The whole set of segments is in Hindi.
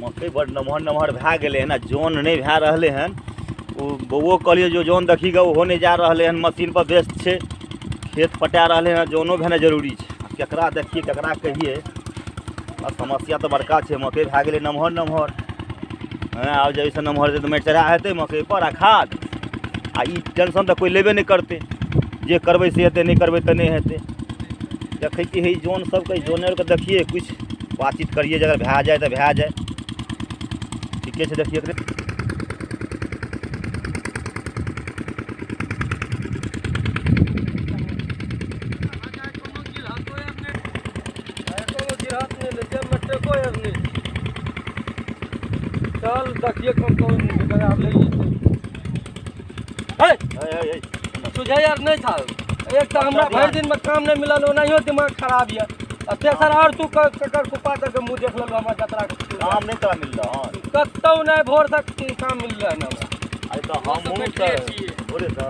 मकई बड़ नमहर नमहर भए गेलै हन, जौन नहीं भए रहलै हन। वो कहलिए जो जौन देखी गए वो नहीं जा रहा हन, मशीन पर व्यस्त है, खेत पटा रहे हैं, जौनो भेना जरूरी है। केकरा देखिए केकरा कहिए, समस्या तो बड़का है। मकई भए गेलै नमहर नमहर, आब जैसे नमहर तो माटि चढ़ा हेतै मकई पर आ खाद, आ ई टेंशन तो कोई लेबे नहीं करते। जे करबै से हेतै, नहीं करबै तो नहीं हेतै। देखै कि है जोन सबके जोनर के देखिए, कुछ बातचीत करिए, अगर भए जाए तो भए जाए। ठीके छै, देखिए चल देखिए कौन तुझे यार नहीं था। एक तो हमरा भर दिन में काम नहीं मिलल, ओनाहियो दिमाग खराब है। तेसर और तू ककर कुपा तक मुंह देख लो, हमरा जतरा काम नहीं तोरा मिल रहा है, कतौ नहीं भोर तक काम मिल रहा है ना। अरे तो हमहूँ बोले तो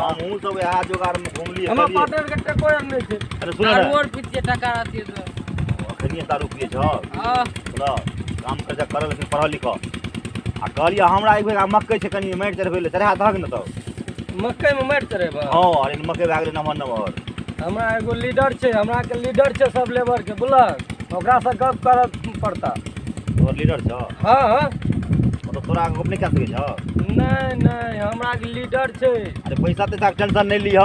हमहूँ सब यहाँ जोगाड़ में घूमलिए। हमरा पार्टनर के टको नहीं थे। अरे सुन ना, और पीछे टका रहती है तो अखनिए दारू पिए छ, हां सुनो काम कर कर, लेकिन पढ़ लिख। आ कहलिए हमरा एक बेर मकई छै कनी माटि चढ़बै ले, चढ़ा दहक न। तो मकई में माटि चढ़ेबा? हां, अरे मकई भए गेलै नमहर नमहर। हमरा एगो लीडर छै, हमरा के लीडर छै सब लेबर के, बुझलक? ओकरा से गप करऽ पड़ता। तोहर लीडर छ? हां हां। तो तोरा गप नहीं कह सकै छ? नहीं नहीं, हमरा के लीडर छै। अरे पैसा तैसा टेंशन नहीं लीह।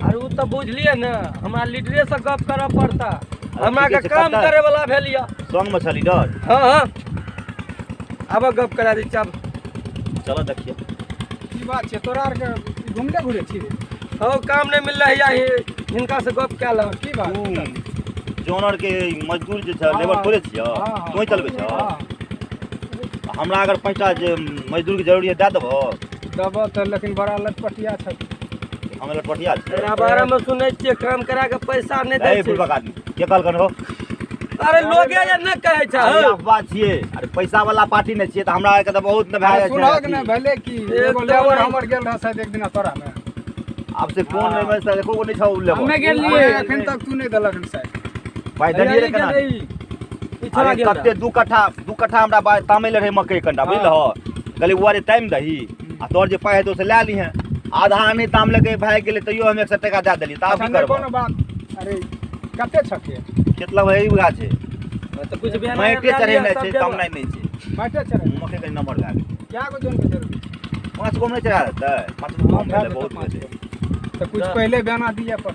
अरे उ तो बुझलिए ना, हमरा लीडरे से गप करऽ पड़ता। हमरा के काम करे वाला भेलिया संग में छ लीडर। हां हां, अब गप करा दी। चल चलो देखिए की बात छै, तोरा आर के घूमले घुरे छी? हो काम नहीं मिल रहा है, हिनका से गप क्या लग? की बात? जोनर के मजदूर जे छ, लेबर थोड़े छिय, तोय चलबे छ। हमरा अगर 5टा जे मजदूर के जरूरी है दे देबो। देबो तो, लेकिन बड़ा लटपटिया छ। हम लटपटिया छी? तेरा बारे में सुनै छियै काम करा के पैसा नहीं दे छै। फुलबक आदमी के कहलकन हो? अरे लोगे ये न कहे छ। अरे बात छिए, अरे पैसा वाला पार्टी नहीं छिए, तो हमरा के तो बहुत न भए जाय छै। सुनक न भले की एगो लेबर हमर गेल रह शायद एक दिन तोरा में। अब से फोन में से एको को नहीं छौ लेबर। हमें गेल लिए एखन तक तू नहीं देलक शायद। भाई दलिए रे केना? पिछड़ा गेल कते 2 कट्ठा हमरा तामेले रहे मकई कंडा, बुझल? कहली वारे टाइम दही, आ तोर जे पाई है तो से ले ली है। आधा नहीं ताम लगे भाई गेले, तैयो हम 100 टका दे देली। ता की करबो? कोनो बात। अरे कते छके मतलब वही बुझा छै, तो कुछ भी माइटे चढ़े नहीं छै, कम नहीं छै। माटे चढ़े मकई के नंबर लाग क्या को जोन के जरूरी? 5 गो नहीं चढ़ा देतै? 5 गो कम भेलै, बहुत भेलै। तो कुछ पहले बयाना दिया पर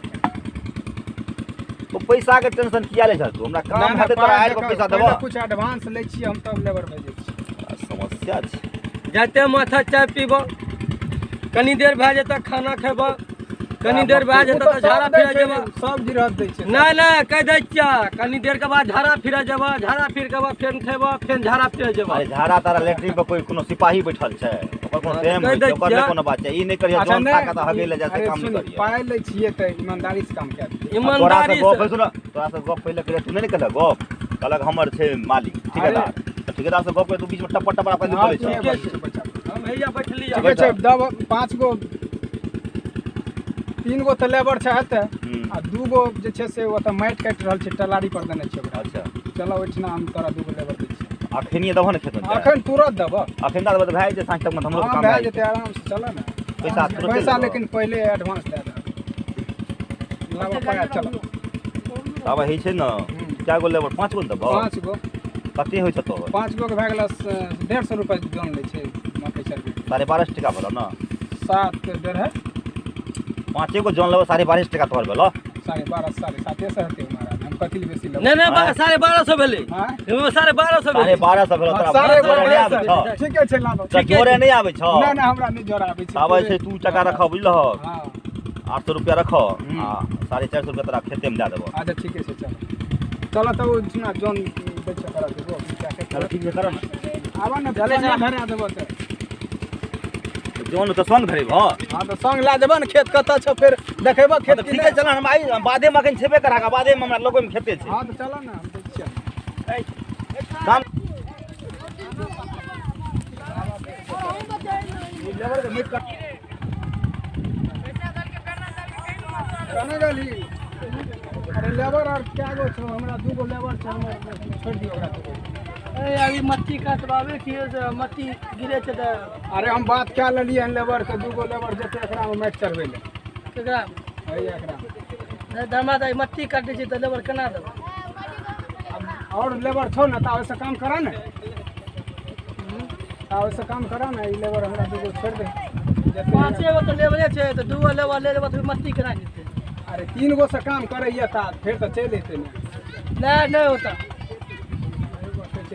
तो पैसा के टेंशन किया ले छ तू? हमरा काम हेतै तोरा आइ के पैसा देबो। कुछ एडवांस ले छी हम, तब लेबर भेजै छी। समस्या छै। जाते माथा चाय पीबो, कनी देर भए जेतै खाना खेबो, कनी देर भए जेतै तो झाड़ा फिरा जेबो। सब गिरहत दै छै। नहीं नहीं कह दै छिया, कनी देर के बाद झाड़ा फिरा जेबो, झाड़ा फिर के बाद फेन खेबो, फेन झाड़ा फिर जेबो। अरे झाड़ा तारा लेटरिन पर कोई कोनो सिपाही बैठल छै, ओकर कोनो टाइम कह छै, दै ओकर छियै। कोनो बात छै। ई नहीं करिए जोन ताका त हगे ले जाते काम नहीं करिए। पाइ ले छिए त ईमानदारी से काम कए दिए। तोरा से ईमानदारी गप से सुन, तोरा से गप पहले करे तू नहीं कहलक गप, कहलक हमर छै मालिक ठेकेदार। तो ठेकेदार से गप करे तू बीच में टप्पा टप्पा अपन बोले छै। हम हैया बैठली। ठीके छै, दब 5 गो 3 गो त लेबर छै हेतै, आ 2 गो जे छै से ओतऽ माटि काटि रहल छै, टलारी पर देने छै ओकरा। अच्छा चलो ओइठना हम तोरा 2 गो लेबर दै छी। अखनिए दहो ने खेत में? अखन तुरंत देबो। अखन दा देबो भाई जे साँझ तक में हमरो हाँ काम भए भए जेतै आराम से, चलो ना। पैसा तुरंते पैसा देबो। लेकिन पहले एडवांस दे दे। लावा पाया चलो। अब है छै न, क्या गो लेबर? 5 गो देबो? 5 गो कते होय छै तो? 5 गो के भए गेल 150 रुपया जोन लै छै मकई चरबी। 12.5 टका भेलो न? 7 के डेढ़ है 5 गो जोन लेबो 12.5 टका तोहर भेलो। 12.5 7.5 से हते हमारा। हम कथि ले बेसी लेब? नहीं नहीं 1250 भेलै। हां 1250 भेलै। 12.5 भेलो तोरा। साढ़े जोड़े नहीं आबै छ? ठीके छै लाबो। त जोड़े नहीं आबै छ? नहीं नहीं हमरा नहीं जोड़ा आबै छै। आबै छै, तू टका रख बुझलह। हां 800 रुपया रख, आ 450 रुपया तोरा खेते में दे देबो। अच्छा ठीके छै, चलो चलो तो सुना जोन दै छै करा देबो। क्या के चलो ठीक है, करो ना। आबा ना चले ना धरा देबो त। जोन तो संग धरेबो। हां तो संग ला देबो ना, खेत कत छ फिर देखेबो खेत। ठीक है, चल हम आई बादे में अखन छेबे करा, बादे में हमरा लोगो में खेते छै। हां तो चलो ना, हम दै छियै। काम लेबर के मीट काट कने गली अरे लेबर और क्या गो छो हमरा दूगो लेबर छै हमर छोड़ दियो ओकरा दूगो। अरे अभी मट्टी काटवावे छियै से मट्टी गिरे छै तऽ अरे हम बात क्या लेलिए हन लेबर के दूगो लेबर जेते एकरा में मैट चढ़बै ले केकरा है एकरा धर्मा दाई मट्टी काटे छै तऽ लेबर केना देबै? और लेबर छो ना ता वैसे काम करा ना ता वैसे काम करा ना ई लेबर हमरा दूगो छोड़ दे जेते। पाँचे गो तऽ लेबरे छै तऽ दूगो लेबर ले लेबै तऽ मट्टी केना जेतै? अरे 3 गो से काम करैया ता फिर तो चल एते ना नहीं होता।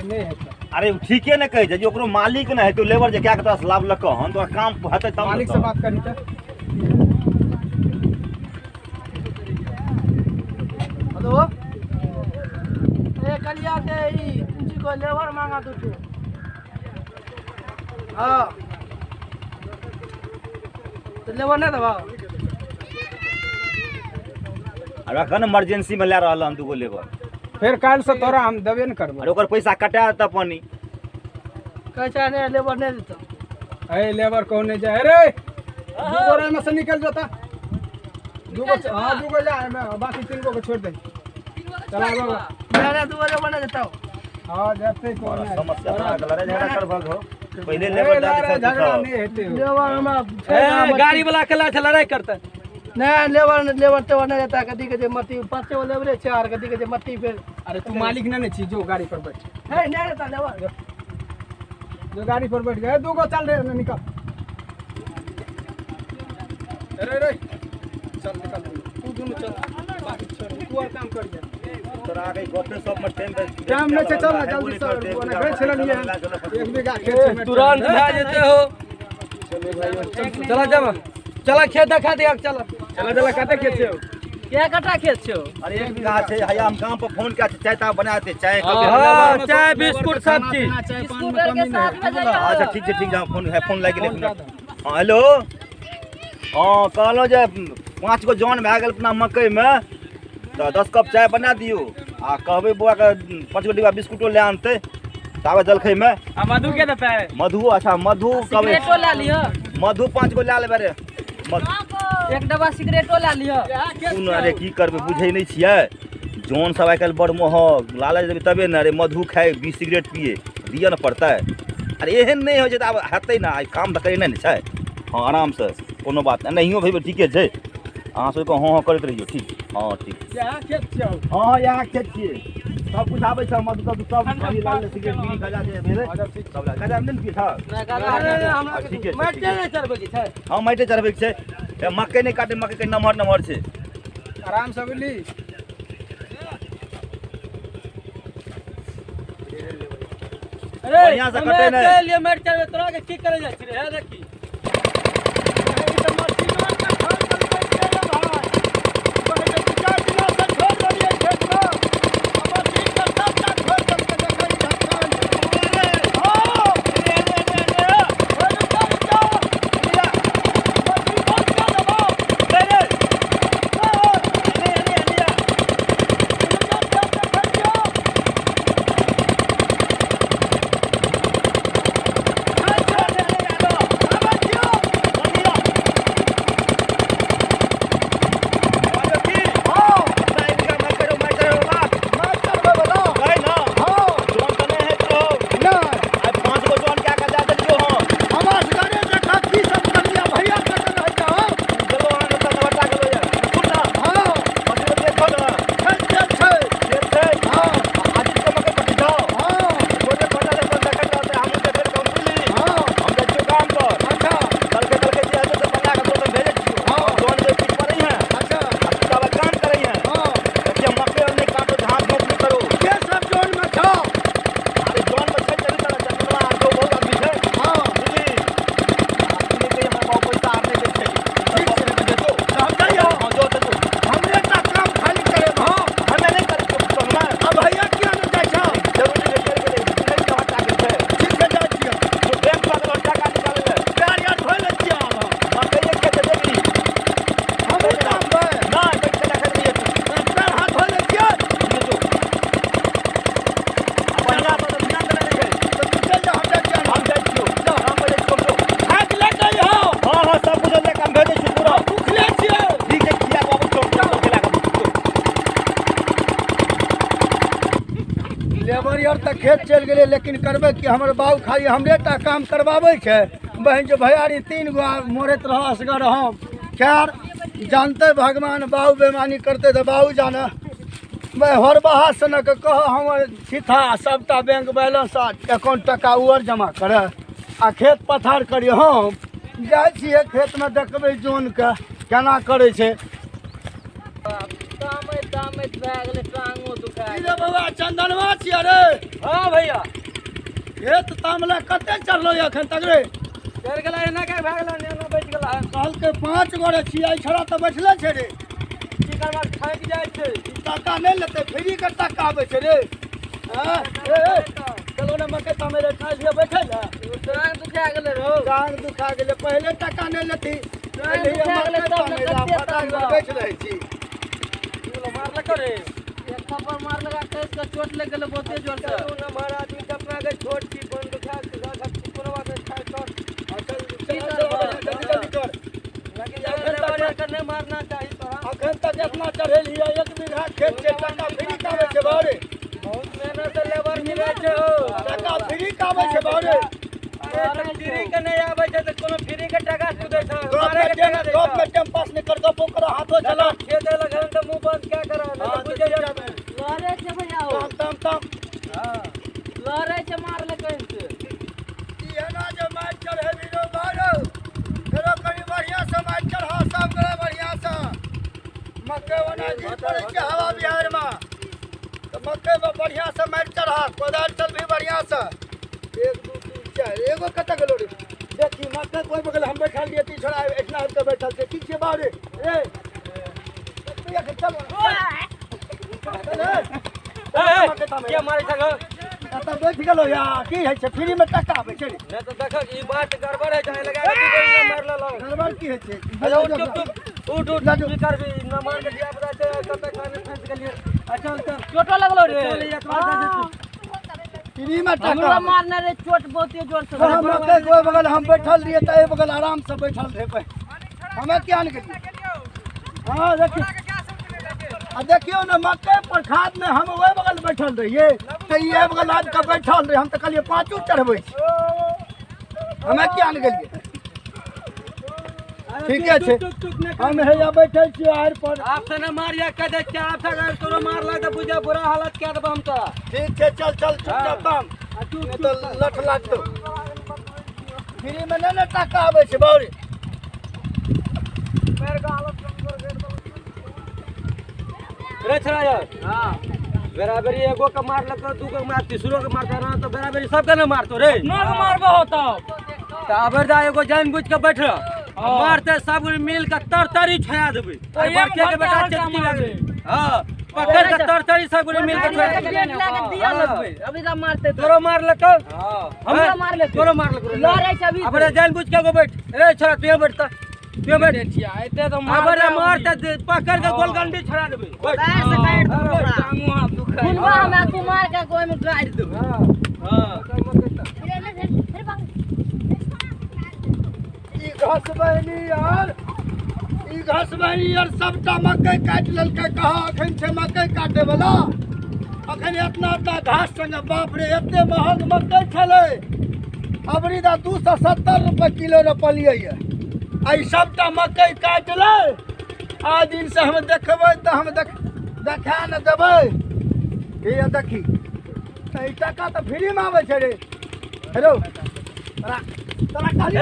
नहीं हेतै। अरे उ ठीके ने कहै छै जे ओकरो मालिक ने है तो लेबर जे क्या के तरह से लाभ लक हन तो काम हेतै तब मालिक से बात करी त हेलो ए कलिया के ई तुझी को लेबर मांगा तू तू हां तो लेबर नहीं दबा अरे कन इमरजेंसी में ले रहल हन दूगो लेबर फिर काल से तोरा हम देबे न करबो। अरे ओकर पैसा कटा देता पानी कैसा नहीं लेबर नहीं देता ए लेबर कौन नहीं जाए रे दूगो रे में से निकल जाता दूगो हां दूगो जा मैं बाकी 3 गो को छोड़ दे चला बाबा मेरा दूगो लेबर नहीं देता हां जाते कौन है समस्या बड़ा लड़ाई झगड़ा कर भाग हो पहले लेबर लेबर दादी सब झगड़ा पूछो। नहीं हेते हो। लेबर हम गाड़ी वाला केला से लड़ाई करता नहीं लेबर तो नहीं देता कदी के जे मट्टी पांचे गो लेबरे चार कदी के जे मट्टी फिर अरे तू मालिक ना छी जो गाड़ी पर बैठ है नहीं देता लेबर जो गाड़ी पर बैठ गए दूगो चल रे निकल रे रे चल निकल तू दोनों चल बाकी छोड़ तू और काम कर जा तोरा आगे गोटे सब में टाइम काम नहीं से चल ना जल्दी से ओने गए छल लिए एक बीघा खेत से तुरंत भा जेते हो चला जामा चला खेत दिखा दे चला चला काटे खेत से क्या कटा खेत छो? अरे एक बीघा छै हया हम काम पर फोन के चाय ता बना दे चाय हां चाय बिस्कुट सब चीज बिस्कुट के साथ में अच्छा ठीक है फोन है फोन लाग गेल हां हेलो हां कहलो जे 5 गो जौन भए गेल अपना मकई में तो 10 कप चाय बना दियो आ कहबे बुआ के 5 गो डिब्बा बिस्कुटो ले आनते तावे जलखै में आ मधु के देता है मधु अच्छा मधु कहबे सिगरेटो ला लियो मधु 5 गो ले लेबे रे एक डब्बा सिगरेटो ला लियो कोन अरे की करबे बुझै नहीं छियै जौन सब आइ काल्हि बड़ महग लालच देबै तबे ने अरे मधु खाए 20 सिगरेट पिए दिए न पड़तै अरे एहन नहीं हो छै तऽ आब हेतै ना आइ काम तऽ करै नहि ने छै हाँ आराम से कोनो बात नहियो भेबै ठीके छै अहाँ सब हाँ हाँ करैत रहियो ठीक हाँ ठीक यहाँ खेत छौ हाँ हाँ यहाँ खेत छियै सब कुछ आबै छै मधु सब अभी लाल सिगरेट बीड़ी गजा जे भेलै सब गजा नहि ने पिए था ठीके छै मट्टी नहीं चढ़बे के छै हाँ माइटे चढ़बैके छै मकई नहीं काटे मकई के नमहर नमहर छै आराम से बोली अरे बढ़िया से कटे नहीं। के लिए मर चढ़बे तोरा के की करे जाइ छी रे देखी लेबर यार तक खेत चल गए, लेकिन करबे कि हमर बाबू खाली हमरे टा काम करवावे छे। बहन जो भैयारी 3 गो मोरत रह असगर हम खैर जानते भगवान बाबू बेमानी करते तो बाबू जाना। मैं हर बहा सन के कह हमर सीधा सबटा बैंक बैलेंस अकाउंट टका उर जमा करे आ खेत पथार करिए। हम जाए छिए खेत में देखबे जोन के केना करे छे। बाबा चंदनवा छिया रे। हाँ भैया खेत तामला कते चढ़लो अखन तक रे? चढ़ गेला एना के भए गेला एना बैठ गेला कहल के 5 गोरे छिया छोड़ा तो बैठले छे रे। की करबा थाक जाय छै टाका नहीं लेते फ्री के टाका आवे छे रे। हां ए चलो ना मके तामे रे खा लिया बैठे ना। टांग दुखा गेले रो टांग दुखा गेले पहले टाका नहीं लेती बैठ रहे छी। मार करे एक थप्पड़ मार लगा के इसका चोट लग गेल बहुते जोर से। ना महाराज जी अपना के छोट की बन दुखा के कोनवा के खाए तो जल्दी कर लेकिन लेबर करने मारना चाहिए तो अखन तक जितना चढ़ेली 1 बीघा खेत से टाका फ्री कावे छे बारे। बहुत मेहनत से लेबर मिले छै हो टाका फ्री कावे छे बारे। अरे फ्री के नहीं आवे छै तो कोनो फ्री के टाका तू दे छै गप में टाइम पास नहीं कर गप ओकरा हाथो चला खेत लगन तो मुंह बंद क्या करा बुझे जाबे लहरे छे भैया हो तम हां लहरे छे मार ले कहीं से ई है ना जो मैच चढ़ेली रो बारो फेरो कनी बढ़िया से मैच चढ़ा सब करे बढ़िया से। मक्के बना जी पड़े छै हवा बिहार में तो मक्के में बढ़िया से मैच चढ़ा कोदाल चल भी बढ़िया से 1 2 3 4 एगो कत गेलो रे। देखी मक्के कोई बगल हम बैठल लिए ती छोड़ा इतना तो बैठल छै ठीक छै बारे ए चल क्या मारे छग त बैठ गेलो या की है छै फ्री में टाका आबै छै नहीं तो देख ई बात गड़बड़ है जाने लगा के तू मार ला गड़बड़ की है छै उठ की कर भी न मार के दिया पता छै कते खाने फंस गेलिए। अच्छा चल चोटो लगलो रे चल एक बार फ्री में टाका हमरा मारने रे चोट बहुते जोर से हम मक्के कोई बगल हम बैठल रहिए त ए बगल आराम से बैठल रहे हमें क्या न गेलिए। हां देखिए आ देखियो ना मक्के पर खाद में हम ओए बगल बैठल रहिए त ये बगल आज का बैठल रहे हम त कहलिए 5 चढ़बै छी हमें क्या न गेलिए। ठीक है छे हम हेया बैठल छी आर पर आपसे न मारिया कह दे क्या आप अगर तोरो मार ला तो बुझा बुरा हालत क्या दब हम तो ठीक है चल चुपचाप काम नहीं तो लठ लागतो फ्री में ना टाका आवे छै बाउरी मेरे का हालत रे छरा यार हां बराबरी एगो के मार लको दू के मार तीसरो के मारता ना तो बराबरी सब के न मारतो रे ना मारबो होता त अबर जा एगो जान बुझ के बैठ मारते सब मिल के तरतरी छया देबे तो बड़के के बेटा चेती लागे हां पकड़ के तरतरी सब मिल के छया दिया लगबे अभी दा मारते तोरो मार लको हमरा मार ले तोरो मार लको लड़े छै अभी अबरे जान बुझ के गो बैठ रे छोरा तू बैठता तू बैठ एते तो अबरे मारते पकड़ के गोलगंडी छड़ा देबे पैर से काट दो टांगो हाथ दुखा खुनवा हम तू मार के कोई में काट दो हां ई घास बहनी यार सबटा मकई काट ललके कहा अखन छै मकई काटे वाला अखन इतना घास संगे बाप रे एते महग मकई छले अबरी दा 270 रुपए किलो रोपलिए ये आई सबटा मकई काट ले आ दिन से हम देखबै त हम देखा न देबै ये देखी त ई टाका त फ्री में आवे छै रे हेलो तोरा कहली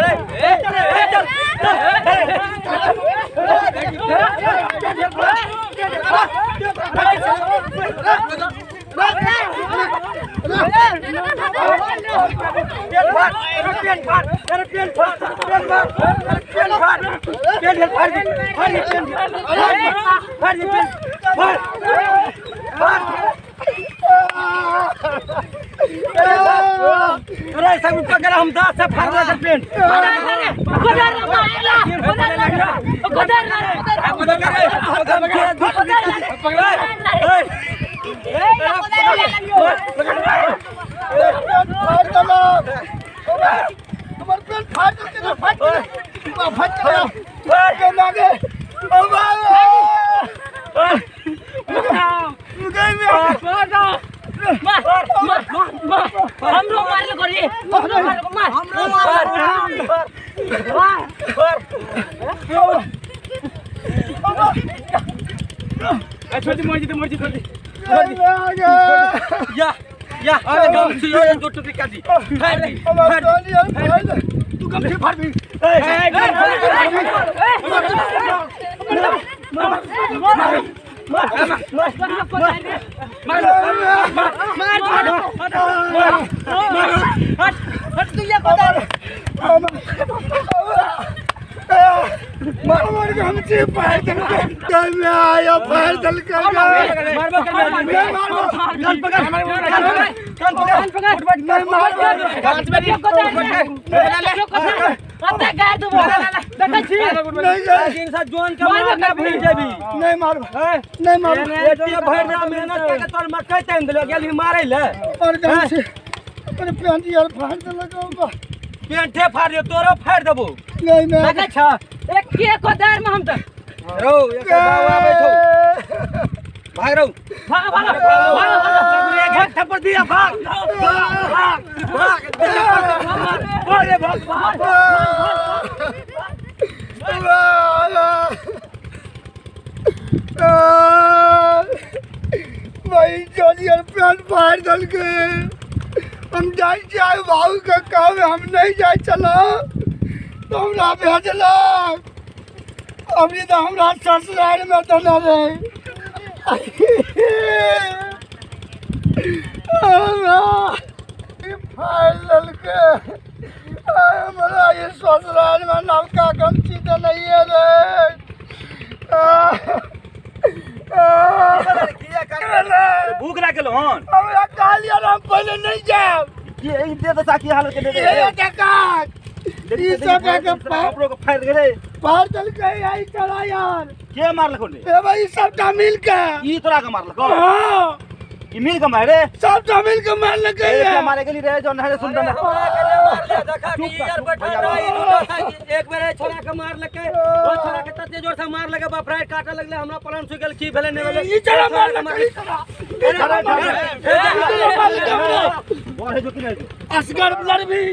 अरे सब पकड़ हम 10 से फाड़ दे पेन हमरो मार लो करिए हमरो मार छोटी मर्जी या अरे गम से ये दो टुकड़ी काटी तू कम से फाड़ भी पेंटे फाड़ दियो तोरो फाड़ देबो लगे छ एक के कोदार में हम त रो एक बाबा बैठो भाग रो भाग एक थप्पड़ दिया भाग अरे भाग भाई जोनियर पेट फाड़ दल के हम जाए बाबू का काम हम नहीं जाए चलो तो हमरा भेजला अभी तो हमरा ससुराल में तो न रहे फाइल के हमारा ये ससुराल में नौका गमची तो नहीं है रे भूख ना के लोन हमरा कालिया हम पहले नहीं जाए ये दे तो साकी हालत के दे ये टका ई सब के कपड़ों को फाड़ गेले पार चल के आई चला यार के मारल कोने ए भाई सबटा मिल के ई तोरा के मारल को हां ई मिल के मारे सबटा मिल के मार लगे ए मारे गेली रे जो नहरे सुन ना देखा कि यार बैठा रही एक बेर छोरा के मार लके ओ छोरा के तते जोर से मार लगे बा फ्राइड काटे लगले हमरा प्लान सुगल की भेले ने भेले ई चला मार लगे बोले जो कि नहीं असगर ब्लड भी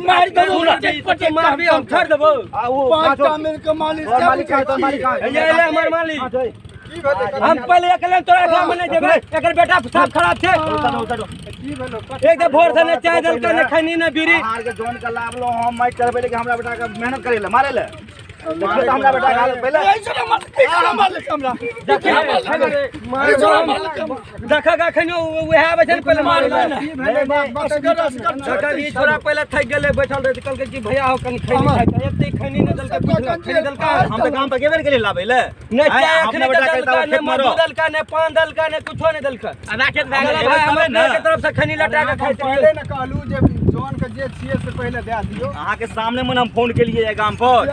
मार दो पटे मार भी हम छोड़ देबो आ वो पांचटा मिल के मालिक मालिक है तो मालिक है ये ले हमर मालिक हम पहले अकेले तोरा घर में नहीं जेबे एकर बेटा सब खराब छे एक दे भोर से ने चाय दल के ने खैनी ने बीड़ी हार के जोन का लाभ लो हम माइट करबे लेके हमरा बेटा का मेहनत करे ले मारे ले देखिए हमरा बेटा का हालत पहले ऐसा मालिक हमरा देखा का खैनी ओहे आवे छे पहले मार देखा ई छोरा पहले थक गेले बैठल रहे कल के कि भैया हो कनी खैनी खाई एते खैनी ने दल के खैनी दल का हम तो काम पे गेबे के लिए लावे ले ने चाय अपने बेटा कहता है खेत मारो दल का ने पान दल का ने कुछो ने दल का राकेश भाई भाई हमरे के तरफ से खैनी लटा के खाई पहले न कहलू जे जोन के जे छिए से पहले दे दियो अहाँ के सामने में हम फोन के लिए गांव पर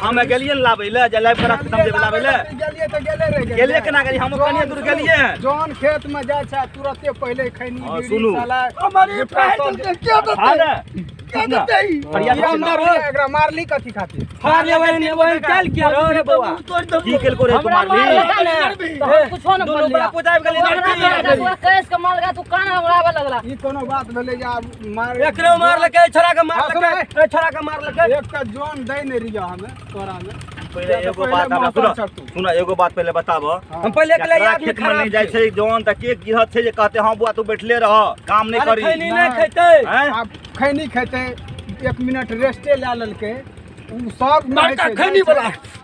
हम गेलिए लावे ले जे लाइव पर खत्म जे लावे ले गेलिए तो गेले रह गेलिए केना करी हम कनिया दूर गेलिए जोन खेत में जाय छै तुरंते पहले खैनी हाँ, बीड़ी सुनू। साला हमारे फाइल के क्या हां बताए क्या बताई एकरा मारली कथी खातिर फाड़ लेवे ने वही चल के रे बउआ की केल को रे तुम्हार ली कुछो न बोल लिया पुजाब गेली कैस के माल गा तू कान उड़ावे लगला ई कोनो बात भेले जा मार एकरे मार लके छोरा के मार लके ए छोरा के मार लके एक का जोन दे नहीं रिया हमें तोरा में पहले एगो बात हमरा सुनो एगो बात पहले बताबो हम पहले एकले याद खेत में नहीं जाय छै जोन त के गिरहत छै जे कहते हां बुआ तू बैठले रह काम नहीं करी खैनी नहीं खैते हैं आप खैनी खेते 1 मिनट रेस्टे ला ललके उ सब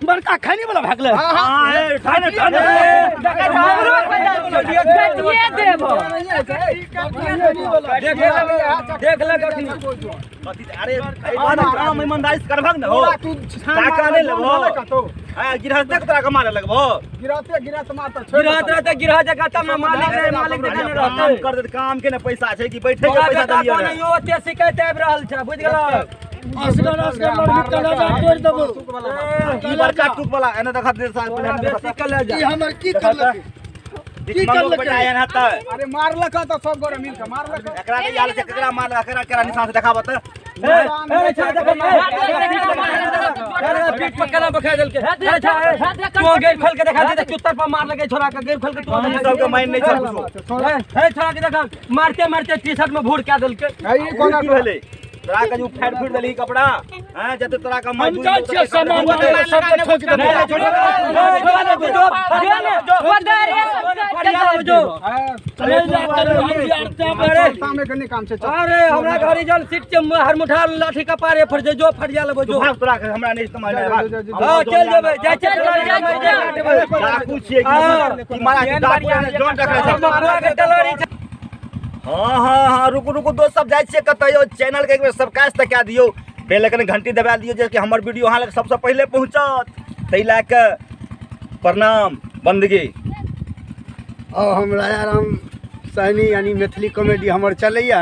बड़का खैनी वाला भागले हां ए ठाने ये देबो देख ले कथी अरे काम ईमानदारी से करभक न हो टाका नहीं लेबो हां गिरहत तक तोरा के मारे लगबो गिराते मारता छोड़ गिरहत रहते गिरह जगह त मालिक देखे न रहते काम कर दे काम के न पैसा छै कि बैठे के पैसा दिलियो रे यो ओते शिकायत आबि रहल छै बुझ गेल असगर लड़ निकल जा तोड़ देबो ई बड़का टूक वाला एने देखा दे साल पहले बेसी कले जा ई हमर की करलक की कर बेटा एना त अरे मारलक तो सब गोरे मिल के मारलक एकरा के याल से केकरा मारल एकरा निशान से देखाबत ए छोरा देख पीठ पर केना बखा देलके तू गेल खोल के देखा दे चुत्तर पर मार लगे छोरा के गेल खोल के तू सबके माइन नहीं छै कुछो हे छोरा के देखा मारते मारते टी-शर्ट में भूर के देलके ये कोना की भेलै तोरा के जो फाड़ फूट देली कपड़ा हैं जते तोरा का मजदूरी हम जान सामान सब ठोक दे सामने करने काम से अरे हमरा गाड़ी जल सीट के हर मुठा लाठी का पारे फट जो फट जा लेबो जो भाग तोरा के हमरा नहीं इस्तेमाल हां चल जेबे जाय चल डाकू छिए कि मारा के डाकू जोन रखले छै मारवा के तलवारी हाँ रुको दोस्त सब जाय छिए कतयो चैनल के एक बेर सब्सक्राइब त कए दियौ बेल आइकन घंटी दबा दियौ जे कि हमर वीडियो अहाँ लग सबसे पहले पहुंचत तै ला के प्रणाम बंदगी और हम राजाराम सहनी यानी मैथिली कॉमेडी हमर चलैया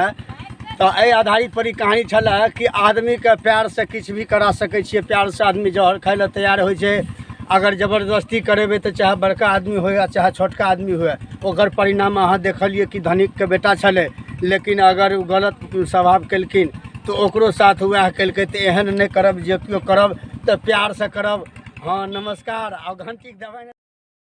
तो एहि आधारित पर ई कहानी छला कि आदमी के प्यार से किछु भी करा सकै छियै प्यार से आदमी जहर खाय ला तैयार होइ छै अगर जबरदस्ती करेबै तो चाहे बड़का आदमी हो या चाहे छोटका आदमी हुए ओकर परिणाम अहाँ देखलिए कि धनिक के बेटा छलै लेकिन अगर ओ गलत स्वभाव केलखिन तो ओकरो साथ वएह केलकै तो एहन नहीं करब जे केओ करब तो प्यार से करब हाँ नमस्कार और घंटी दबाई